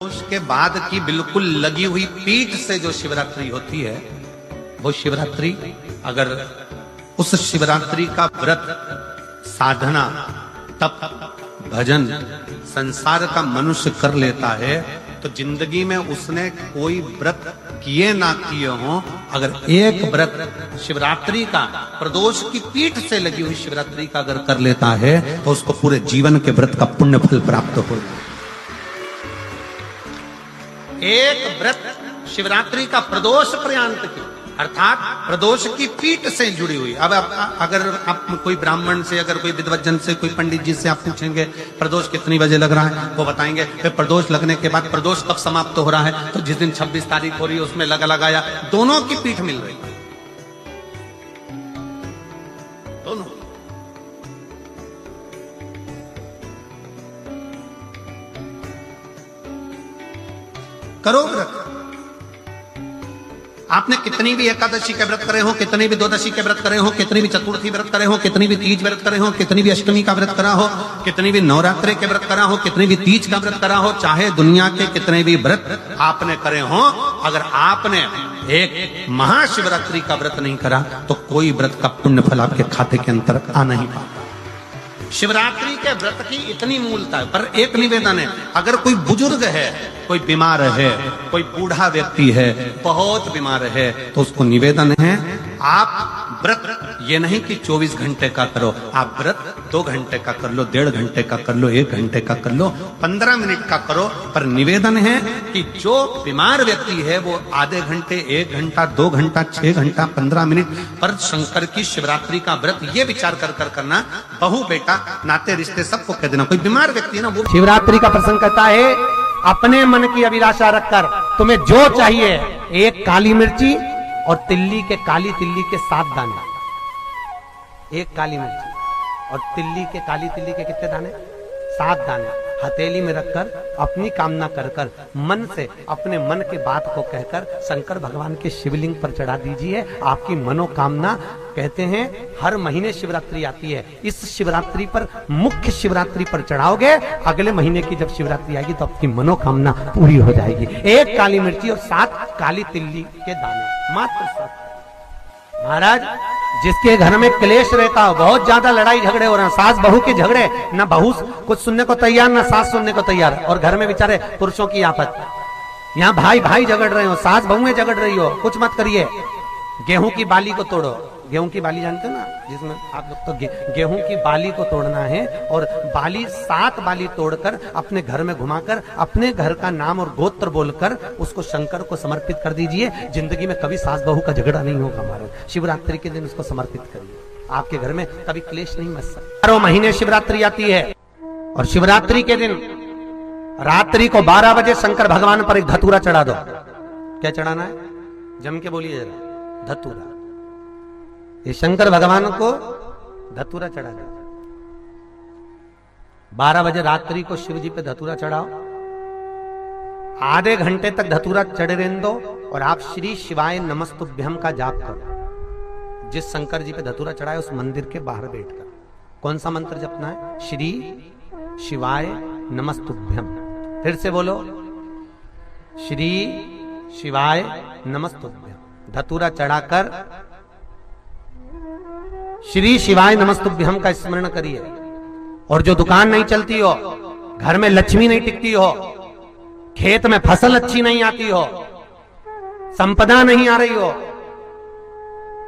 उसके बाद की बिल्कुल लगी हुई पीठ से जो शिवरात्रि होती है, वो शिवरात्रि अगर उस शिवरात्रि का व्रत, साधना, तप, भजन, संसार का मनुष्य कर लेता है तो जिंदगी में उसने कोई व्रत किए ना किए हो, अगर एक व्रत शिवरात्रि का, प्रदोष की पीठ से लगी हुई शिवरात्रि का अगर कर लेता है तो उसको पूरे जीवन के व्रत का पुण्य फल प्राप्त हो। एक व्रत शिवरात्रि का प्रदोष पर्यंत की, अर्थात प्रदोष की पीठ से जुड़ी हुई। अब अगर आप कोई ब्राह्मण से, अगर कोई विद्वज्जन से, कोई पंडित जी से आप पूछेंगे प्रदोष कितनी बजे लग रहा है, वो बताएंगे। फिर प्रदोष लगने के बाद प्रदोष कब समाप्त हो रहा है, तो जिस दिन 26 तारीख हो रही है उसमें लगाया, दोनों की पीठ मिल रही, दोनों। करो व्रत। आपने कितनी भी एकादशी के व्रत करे हो, कितनी भी द्वादशी के व्रत करे हो, कितनी भी चतुर्थी व्रत करे हो, कितनी भी तीज व्रत करे हो, कितनी भी अष्टमी का व्रत करा हो, कितनी भी नवरात्रि के व्रत करा हो, कितनी भी तीज का व्रत करा हो, चाहे दुनिया के कितने भी व्रत आपने करे हो, अगर आपने एक महाशिवरात्रि का व्रत नहीं करा तो कोई व्रत का पुण्य फल आपके खाते के अंतर आ नहीं पाता। शिवरात्रि के व्रत की इतनी मूलता है। पर एक निवेदन है, अगर कोई बुजुर्ग है, कोई बीमार है, कोई बूढ़ा व्यक्ति है, बहुत बीमार है, तो उसको निवेदन है आप व्रत ये नहीं कि 24 घंटे का करो, आप व्रत 2 घंटे का कर लो, 1.5 घंटे का कर लो, 1 घंटे का कर लो, 15 मिनट का करो। पर निवेदन है कि जो बीमार व्यक्ति है वो आधे घंटे, 1 घंटा, 2 घंटा, 6 घंटा, 15 मिनट पर शंकर की शिवरात्रि का व्रत ये विचार कर करना। बहू बेटा नाते रिश्ते सबको कह देना। कोई बीमार व्यक्ति है ना, वो शिवरात्रि का प्रसंग करता है, अपने मन की अभिलाषा रखकर तुम्हें जो चाहिए, एक काली मिर्ची और तिल्ली के, काली तिल्ली के 7 दाने, एक काली मिर्ची और तिल्ली के, काली तिल्ली के कितने दाने? 7 दाने हथेली में रखकर अपनी कामना कर कर मन से अपने मन की बात को कहकर शंकर भगवान के शिवलिंग पर चढ़ा दीजिए। आपकी मनोकामना, कहते हैं हर महीने शिवरात्रि आती है, इस शिवरात्रि पर, मुख्य शिवरात्रि पर चढ़ाओगे, अगले महीने की जब शिवरात्रि आएगी तो आपकी मनोकामना पूरी हो जाएगी। एक काली मिर्ची और 7 काली तिल्ली के दाने, मात्र 7। महाराज, जिसके घर में क्लेश रहता हो, बहुत ज्यादा लड़ाई झगड़े हो रहे हैं, सास बहू के झगड़े, ना बहू कुछ सुनने को तैयार, ना सास सुनने को तैयार, और घर में बेचारे पुरुषों की आफत, यहाँ भाई भाई झगड़ रहे हो, सास बहुएं झगड़ रही हो, कुछ मत करिए। गेहूं की बाली को तोड़ो। गेहूं की बाली जानते हो ना, जिसमें आप लोग तो गेहूं की बाली को तोड़ना है, और बाली 7 बाली तोड़कर अपने घर में घुमाकर अपने घर का नाम और गोत्र बोलकर उसको शंकर को समर्पित कर दीजिए। जिंदगी में कभी सास बहू का झगड़ा नहीं होगा। हमारे शिवरात्रि के दिन उसको समर्पित करिए, आपके घर में कभी क्लेश नहीं मच सकता। 12 महीने शिवरात्रि आती है, और शिवरात्रि के दिन रात्रि को 12 बजे शंकर भगवान पर एक धतूरा चढ़ा दो। क्या चढ़ाना है? जम के बोलिए जरा। धतूरा। ये शंकर भगवान को धतूरा चढ़ा दो। 12 बजे रात्रि को शिव जी पे धतूरा चढ़ाओ, आधे घंटे तक धतूरा चढ़े रहने दो, और आप श्री शिवाय नमस्तुभ्यम का जाप करो। जिस शंकर जी पे धतूरा चढ़ाए उस मंदिर के बाहर बैठकर कौन सा मंत्र जपना है? श्री शिवाय नमस्तुभ्यम। फिर से बोलो, श्री शिवाय नमस्तुभ्यम। धतूरा चढ़ाकर श्री शिवाय नमस्तुभ्यम का स्मरण करिए। और जो दुकान नहीं चलती हो, घर में लक्ष्मी नहीं टिकती हो, खेत में फसल अच्छी नहीं आती हो, संपदा नहीं आ रही हो,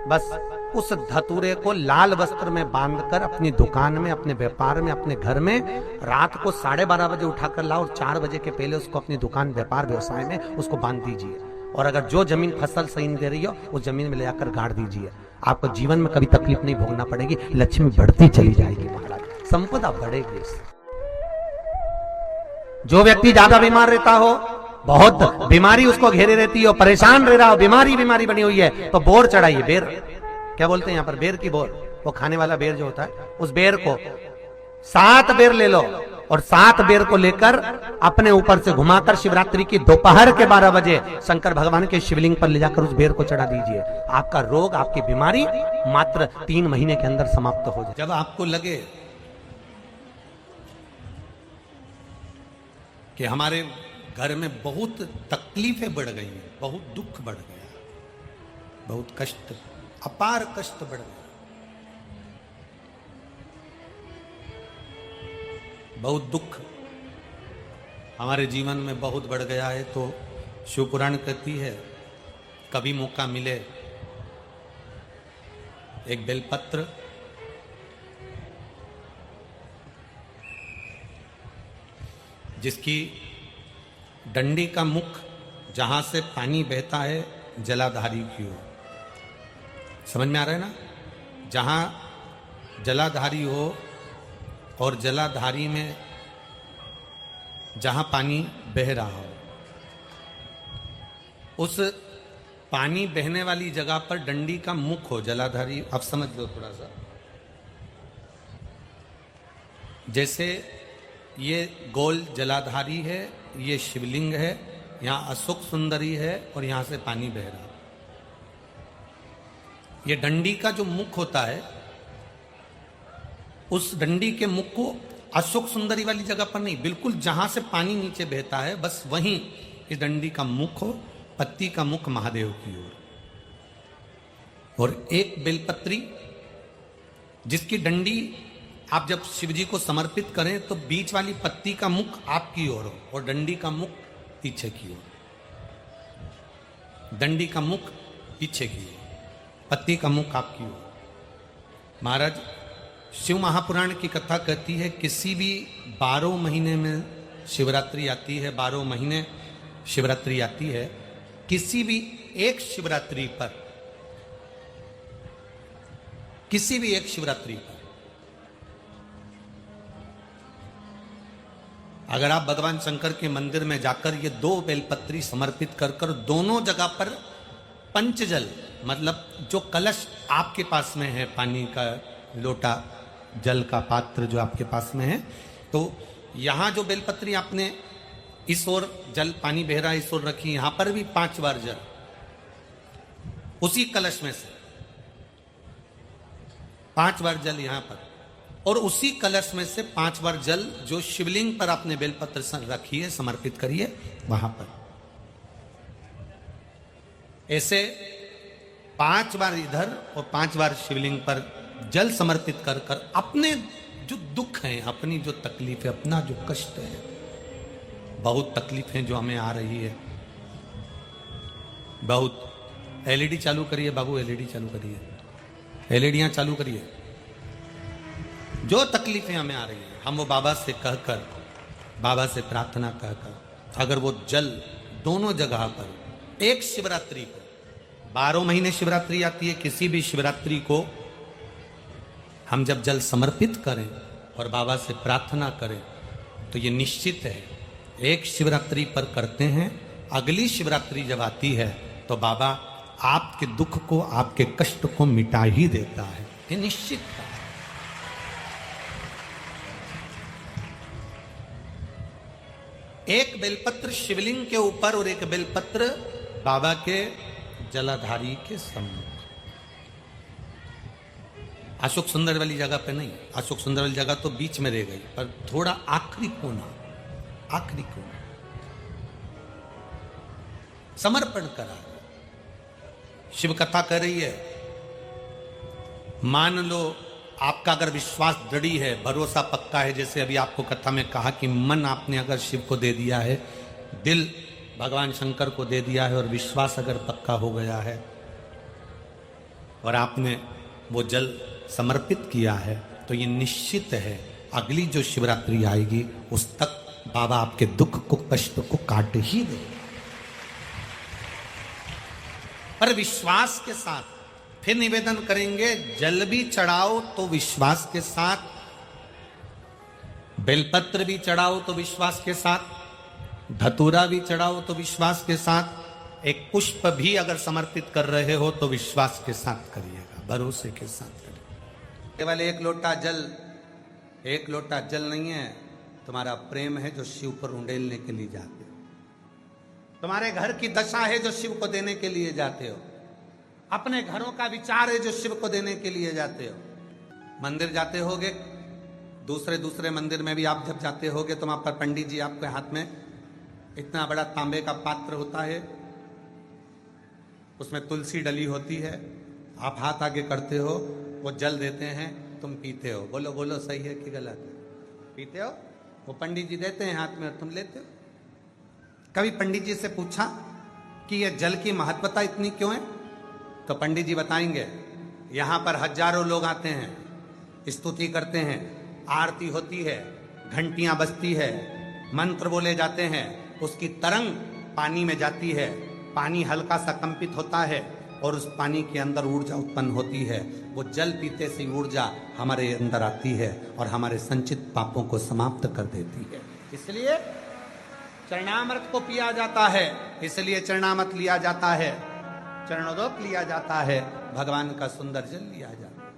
बस उस धतूरे को लाल वस्त्र में बांधकर अपनी दुकान में, अपने व्यापार में, अपने घर में रात को 12:30 बजे उठाकर लाओ, और 4 बजे के पहले उसको अपनी दुकान, व्यापार, व्यवसाय में उसको बांध दीजिए। और अगर जो जमीन फसल सही दे रही हो उस जमीन में ले जाकर गाड़ दीजिए। आपको जीवन में कभी तकलीफ नहीं भोगना पड़ेगी, लक्ष्मी बढ़ती चली जाएगी महाराज, संपदा बढ़ेगी। जो व्यक्ति ज्यादा बीमार रहता हो, बहुत बीमारी उसको घेरे रहती हो, परेशान रह रहा हो, बीमारी बनी हुई है, तो बोर चढ़ाइए। बेर, क्या बोलते हैं यहाँ पर? बेर की बोर, वो खाने वाला बेर जो होता है, उस बेर को 7 बेर ले लो, और 7 बेर को लेकर अपने ऊपर से घुमाकर शिवरात्रि की दोपहर के 12 बजे शंकर भगवान के शिवलिंग पर ले जाकर उस बेर को चढ़ा दीजिए। आपका रोग, आपकी बीमारी मात्र 3 महीने के अंदर समाप्त हो जाए। जब आपको लगे कि हमारे घर में बहुत तकलीफें बढ़ गई हैं, बहुत दुख बढ़ गया, बहुत कष्ट, अपार कष्ट बढ़ गया, बहुत दुख हमारे जीवन में बहुत बढ़ गया है। तो शिव पुराण कहती है कभी मौका मिले एक बेलपत्र जिसकी डंडी का मुख जहां से पानी बहता है जलाधारी की ओर, समझ में आ रहा है ना, जहां जलाधारी हो और जलाधारी में जहां पानी बह रहा हो, उस पानी बहने वाली जगह पर डंडी का मुख हो, जलाधारी। अब समझ लो थोड़ा सा, जैसे ये गोल जलाधारी है, ये शिवलिंग है, यहां अशोक सुंदरी है और यहां से पानी बह रहा है। ये डंडी का जो मुख होता है, उस डंडी के मुख को अशोक सुंदरी वाली जगह पर नहीं, बिल्कुल जहां से पानी नीचे बहता है बस वहीं इस डंडी का मुख हो, पत्ती का मुख महादेव की ओर, और एक बेलपत्री जिसकी डंडी आप जब शिव जी को समर्पित करें तो बीच वाली पत्ती का मुख आपकी ओर हो और डंडी का मुख पीछे की ओर, डंडी का मुख पीछे की ओर, पत्ती का मुख आपकी ओर। महाराज शिव महापुराण की कथा कहती है किसी भी 12 महीने में शिवरात्रि आती है, 12 महीने शिवरात्रि आती है, किसी भी एक शिवरात्रि पर, किसी भी एक शिवरात्रि पर अगर आप भगवान शंकर के मंदिर में जाकर ये 2 बेलपत्री समर्पित कर कर दोनों जगह पर पंचजल, मतलब जो कलश आपके पास में है, पानी का लोटा, जल का पात्र जो आपके पास में है, तो यहां जो बेलपत्री आपने इस ओर जल पानी बह रहा है इस ओर रखी, यहां पर भी 5 बार जल उसी कलश में से 5 बार जल यहां पर, और उसी कलश में से 5 बार जल जो शिवलिंग पर आपने बेलपत्र रखिए, समर्पित करिए वहां पर। ऐसे 5 बार इधर और 5 बार शिवलिंग पर जल समर्पित कर कर अपने जो दुख हैं, अपनी जो तकलीफ है, अपना जो कष्ट है, बहुत तकलीफें जो हमें आ रही है, बहुत। एलईडी चालू करिए बाबू, एलईडी चालू करिए, एलईडियां चालू करिए। जो तकलीफें हमें आ रही है, हम वो बाबा से कहकर, बाबा से प्रार्थना कहकर, अगर वो जल दोनों जगह पर एक शिवरात्रि को, 12 महीने शिवरात्रि आती है, किसी भी शिवरात्रि को हम जब जल समर्पित करें और बाबा से प्रार्थना करें तो ये निश्चित है, एक शिवरात्रि पर करते हैं, अगली शिवरात्रि जब आती है तो बाबा आपके दुख को, आपके कष्ट को मिटा ही देता है, ये निश्चित है। एक बेलपत्र शिवलिंग के ऊपर और एक बेलपत्र बाबा के जलाधारी के सम्मुख, अशोक सुंदर वाली जगह पे नहीं, अशोक सुंदर वाली जगह तो बीच में रह गई, पर थोड़ा आखिरी कोना, आखिरी कोना समर्पण करा। शिव कथा कर रही है, मान लो आपका अगर विश्वास दृढ़ है, भरोसा पक्का है, जैसे अभी आपको कथा में कहा कि मन आपने अगर शिव को दे दिया है, दिल भगवान शंकर को दे दिया है और विश्वास अगर पक्का हो गया है और आपने वो जल समर्पित किया है, तो ये निश्चित है अगली जो शिवरात्रि आएगी उस तक बाबा आपके दुख को, कष्ट को काट ही देगा। पर विश्वास के साथ फिर निवेदन करेंगे, जल भी चढ़ाओ तो विश्वास के साथ, बेलपत्र भी चढ़ाओ तो विश्वास के साथ, धतूरा भी चढ़ाओ तो विश्वास के साथ, एक पुष्प भी अगर समर्पित कर रहे हो तो विश्वास के साथ करिएगा, भरोसे के साथ करिएगा। केवल एक लोटा जल, एक लोटा जल नहीं है, तुम्हारा प्रेम है जो शिव पर उंडेलने के लिए जाते हो, तुम्हारे घर की दशा है जो शिव को देने के लिए जाते हो, अपने घरों का विचार है जो शिव को देने के लिए जाते हो। मंदिर जाते होगे, दूसरे मंदिर में भी आप जब जाते होगे तो वहां पर पंडित जी आपके हाथ में इतना बड़ा तांबे का पात्र होता है, उसमें तुलसी डली होती है, आप हाथ आगे करते हो, वो जल देते हैं, तुम पीते हो। बोलो बोलो, सही है कि गलत है? पीते हो, वो पंडित जी देते हैं हाथ में और तुम लेते हो। कभी पंडित जी से पूछा कि ये जल की महत्वता इतनी क्यों है? तो पंडित जी बताएंगे, यहां पर हजारों लोग आते हैं, स्तुति करते हैं, आरती होती है, घंटियां बजती है, मंत्र बोले जाते हैं, उसकी तरंग पानी में जाती है, पानी हल्का सा कंपित होता है और उस पानी के अंदर ऊर्जा उत्पन्न होती है। वो जल पीते से ऊर्जा हमारे अंदर आती है और हमारे संचित पापों को समाप्त कर देती है। इसलिए चरणामृत को पिया जाता है, इसलिए चरणामृत लिया जाता है, चरणोदक लिया जाता है, भगवान का सुंदर जल लिया जाता है।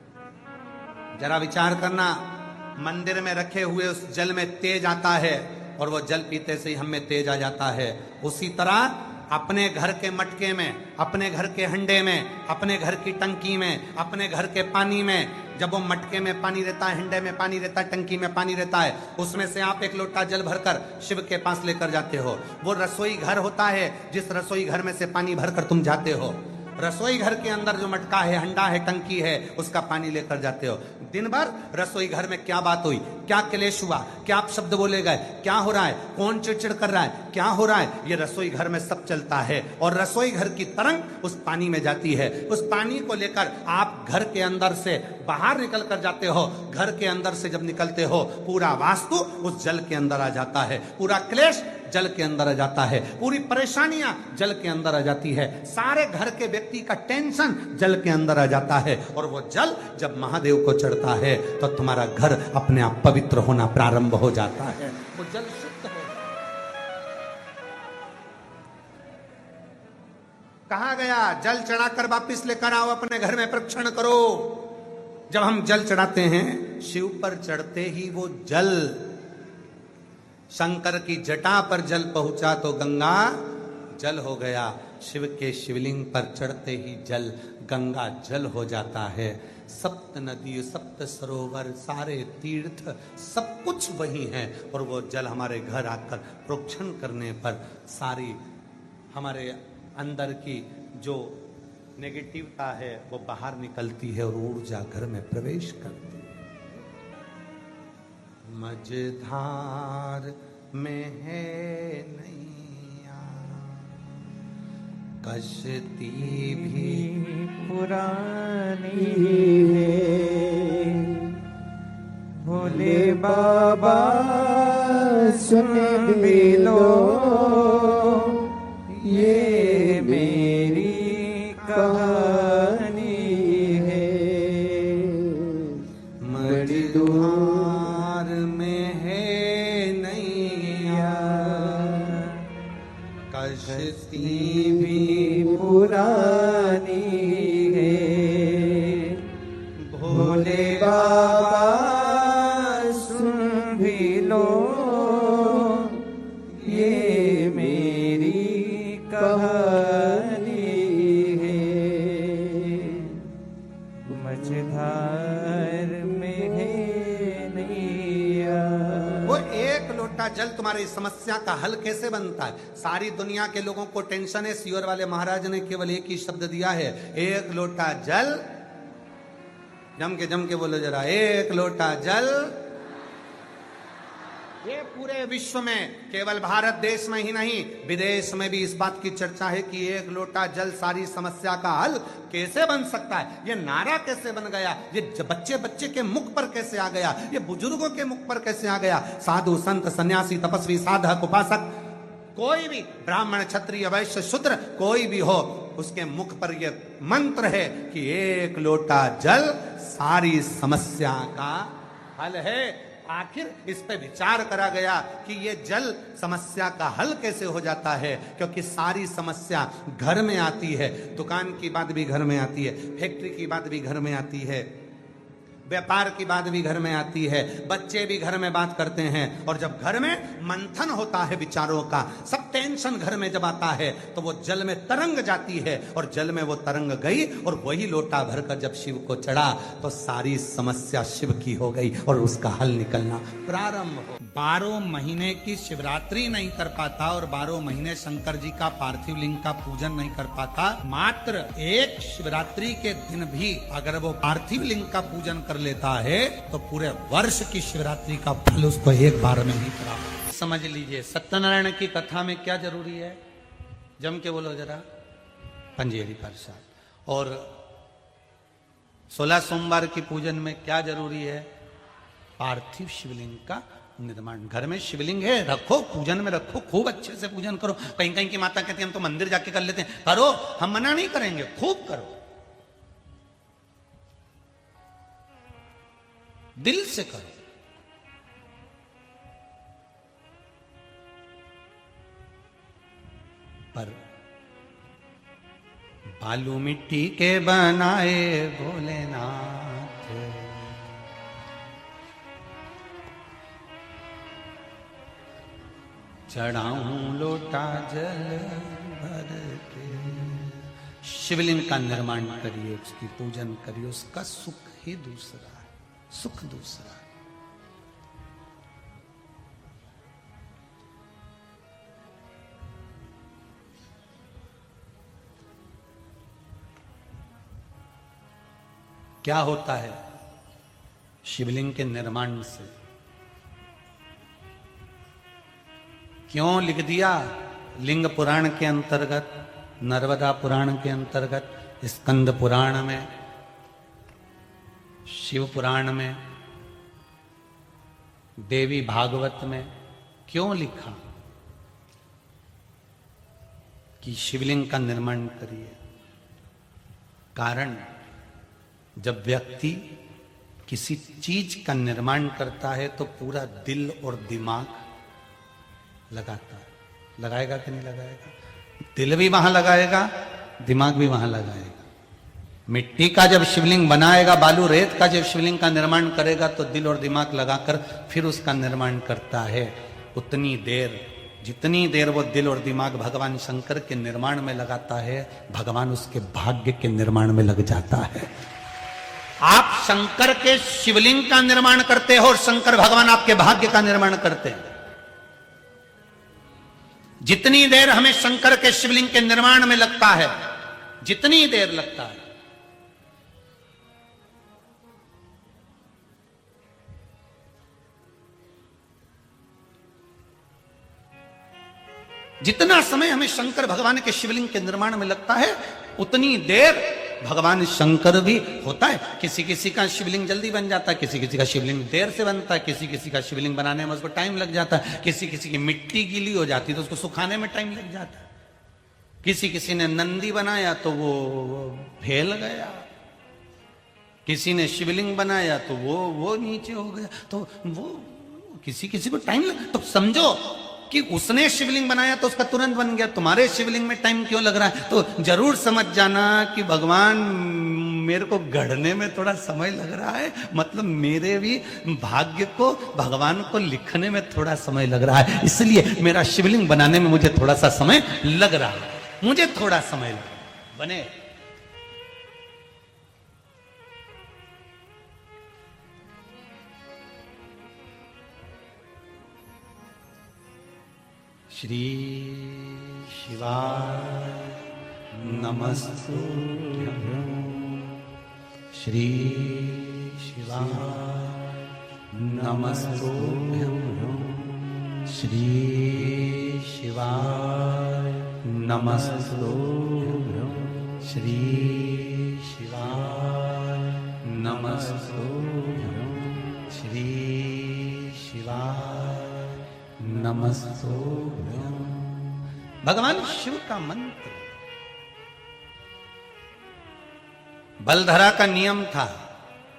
जरा विचार करना, मंदिर में रखे हुए उस जल में तेज आता है और वो जल पीते से ही हम में तेज आ जाता है। उसी तरह अपने घर के मटके में, अपने घर के हंडे में, अपने घर की टंकी में, अपने घर के पानी में, जब वो मटके में पानी रहता है, हंडे में पानी रहता है, टंकी में पानी रहता है, उसमें से आप एक लोटा जल भरकर शिव के पास लेकर जाते हो। वो रसोई घर होता है, जिस रसोई घर में से पानी भरकर तुम जाते हो, रसोई घर के अंदर जो मटका है, हंडा है, टंकी है, उसका पानी लेकर जाते हो। दिन भर रसोई घर में क्या बात हुई, क्या क्लेश हुआ, क्या आप शब्द बोले गए, क्या हो रहा है, कौन चिड़चिड़ कर रहा है, क्या हो रहा है, ये रसोई घर में सब चलता है। और रसोई घर की तरंग उस पानी में जाती है। उस पानी को लेकर आप घर के अंदर से बाहर निकल कर जाते हो। घर के अंदर से जब निकलते हो, पूरा वास्तु उस जल के अंदर आ जाता है, पूरा क्लेश जल के अंदर आ जाता है, पूरी परेशानियां जल के अंदर आ जाती है, सारे घर के व्यक्ति का टेंशन जल के अंदर आ जाता है। और वो जल जब महादेव को चढ़ता है तो तुम्हारा घर अपने आप पवित्र होना प्रारंभ हो जाता है। वो जल शुद्ध हो। कहा गया, जल चढ़ाकर वापिस लेकर आओ, अपने घर में प्रक्षण करो। जब हम जल चढ़ाते हैं, शिव पर चढ़ते ही वो जल, शंकर की जटा पर जल पहुंचा तो गंगा जल हो गया। शिव के शिवलिंग पर चढ़ते ही जल गंगा जल हो जाता है। सप्त नदी, सप्त सरोवर, सारे तीर्थ, सब कुछ वही है। और वो जल हमारे घर आकर प्रोक्षण करने पर सारी हमारे अंदर की जो नेगेटिवता है वो बाहर निकलती है और ऊर्जा घर में प्रवेश करती है। मझधार में है नैया, कश्ती भी पुरानी है, भोले बाबा सुन भी लो, ये मेरी कहानी है। मझधार में है नैया, कश्ती भी पुरानी है, भोले बाबा सुन भी लो, ये मेरी कहानी है। मझधार में है नैया। वो एक लोटा जल तुम्हारी समस्या का हल कैसे बनता है? सारी दुनिया के लोगों को टेंशन है, सीवर वाले महाराज ने केवल एक ही शब्द दिया है, एक लोटा जल। जम के बोलो जरा, एक लोटा जल। ये पूरे विश्व में, केवल भारत देश में ही नहीं, विदेश में भी इस बात की चर्चा है कि एक लोटा जल सारी समस्या का हल कैसे बन सकता है। ये नारा कैसे बन गया, ये बच्चे के मुख पर कैसे आ गया, ये बुजुर्गों के मुख पर कैसे आ गया। साधु संत सन्यासी तपस्वी साधक उपासक, कोई भी ब्राह्मण क्षत्रिय वैश्य शूद्र कोई भी हो, उसके मुख पर यह मंत्र है कि एक लोटा जल सारी समस्या का हल है। आखिर इस पे विचार करा गया कि ये जल समस्या का हल कैसे हो जाता है, क्योंकि सारी समस्या घर में आती है। दुकान की बात भी घर में आती है, फैक्ट्री की बात भी घर में आती है, व्यापार की बात भी घर में आती है, बच्चे भी घर में बात करते हैं, और जब घर में मंथन होता है विचारों का, सब टेंशन घर में जब आता है तो वो जल में तरंग जाती है, और जल में वो तरंग गई और वही लोटा भरकर जब शिव को चढ़ा तो सारी समस्या शिव की हो गई और उसका हल निकलना प्रारंभ हो। 12 महीने की शिवरात्रि नहीं कर पाता और 12 महीने शंकर जी का पार्थिव लिंग का पूजन नहीं कर पाता, मात्र एक शिवरात्रि के दिन भी अगर वो पार्थिव लिंग का पूजन कर लेता है तो पूरे वर्ष की शिवरात्रि का फल उसको एक बार में ही प्राप्त। समझ लीजिए, सत्यनारायण की कथा में क्या जरूरी है, जम के बोलो जरा, पंजेरी प्रसाद। और 16 सोमवार की पूजन में क्या जरूरी है, पार्थिव शिवलिंग का निर्माण। घर में शिवलिंग है, रखो, पूजन में रखो, खूब अच्छे से पूजन करो। कहीं कहीं की माता कहती है हम तो मंदिर जाके कर लेते हैं, करो, हम मना नहीं करेंगे, खूब करो, दिल से करो। पर बालू मिट्टी के बनाए भोलेनाथ, चढ़ाऊं लोटा जल भर के। शिवलिंग का निर्माण करिए, उसकी पूजन करिए, उसका सुख ही दूसरा है, सुख दूसरा है। क्या होता है शिवलिंग के निर्माण से? क्यों लिख दिया लिंग पुराण के अंतर्गत, नर्मदा पुराण के अंतर्गत, स्कंद पुराण में, शिव पुराण में, देवी भागवत में क्यों लिखा कि शिवलिंग का निर्माण करिए? कारण जब व्यक्ति किसी चीज का निर्माण करता है तो पूरा दिल और दिमाग लगाता है। लगाएगा कि नहीं लगाएगा? दिल भी वहां लगाएगा, दिमाग भी वहां लगाएगा। मिट्टी का जब शिवलिंग बनाएगा, बालू रेत का जब शिवलिंग का निर्माण करेगा तो दिल और दिमाग लगाकर फिर उसका निर्माण करता है। उतनी देर, जितनी देर वो दिल और दिमाग भगवान शंकर के निर्माण में लगाता है, भगवान उसके भाग्य के निर्माण में लग जाता है। आप शंकर के शिवलिंग का निर्माण करते हो और शंकर भगवान आपके भाग्य का निर्माण करते हैं। जितनी देर हमें शंकर के शिवलिंग के निर्माण में लगता है, जितनी देर लगता है, जितना समय हमें शंकर भगवान के शिवलिंग के निर्माण में लगता है, उतनी देर भगवान शंकर भी होता है। किसी किसी का शिवलिंग जल्दी बन जाता है, किसी किसी का शिवलिंग देर से बनता है, किसी किसी का शिवलिंग बनाने में उसको टाइम लग जाता है, किसी किसी की मिट्टी गीली हो जाती है तो उसको सुखाने में टाइम लग जाता है। किसी किसी ने नंदी बनाया तो वो फैल गया, किसी ने शिवलिंग बनाया तो वो नीचे हो गया, तो वो किसी किसी को टाइम लग। तो समझो कि उसने शिवलिंग बनाया तो उसका तुरंत बन गया, तुम्हारे शिवलिंग में टाइम क्यों लग रहा है? तो जरूर समझ जाना कि भगवान मेरे को गढ़ने में थोड़ा समय लग रहा है, मतलब मेरे भी भाग्य को भगवान को लिखने में थोड़ा समय लग रहा है, इसलिए मेरा शिवलिंग बनाने में मुझे थोड़ा सा समय लग रहा है, मुझे थोड़ा समय लग रहा है। बने श्री शिवाय नमस्तुभ्यं, श्री शिवाय नमस्तुभ्यं, श्री शिवाय नमस्तुभ्यं, श्री शिवाय नमस्तुभ्यं, श्री शिवाय नमस्तुभ्यं। भगवान शिव का मंत्र, बलधरा का नियम था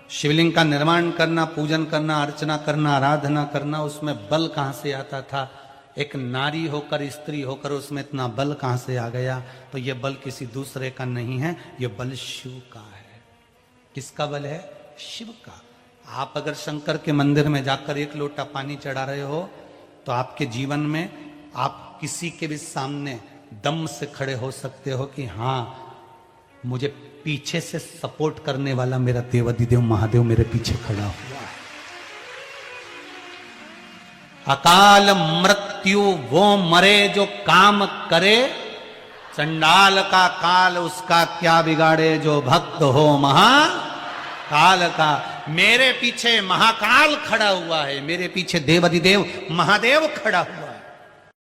शिवलिंग का निर्माण करना, पूजन करना, अर्चना करना, आराधना करना। उसमें बल कहां से आता था? एक नारी होकर, स्त्री होकर उसमें इतना बल कहां से आ गया? तो यह बल किसी दूसरे का नहीं है, यह बल शिव का है। किसका बल है? शिव का। आप अगर शंकर के मंदिर में जाकर एक लोटा पानी चढ़ा रहे हो तो आपके जीवन में आप किसी के भी सामने दम से खड़े हो सकते हो कि हाँ, मुझे पीछे से सपोर्ट करने वाला मेरा देवाधिदेव महादेव मेरे पीछे खड़ा हुआ है। अकाल मृत्यु वो मरे जो काम करे, चंडाल का काल उसका क्या बिगाड़े, जो भक्त हो महाकाल का। मेरे पीछे महाकाल खड़ा हुआ है, मेरे पीछे देवाधिदेव महादेव खड़ा हुआ है।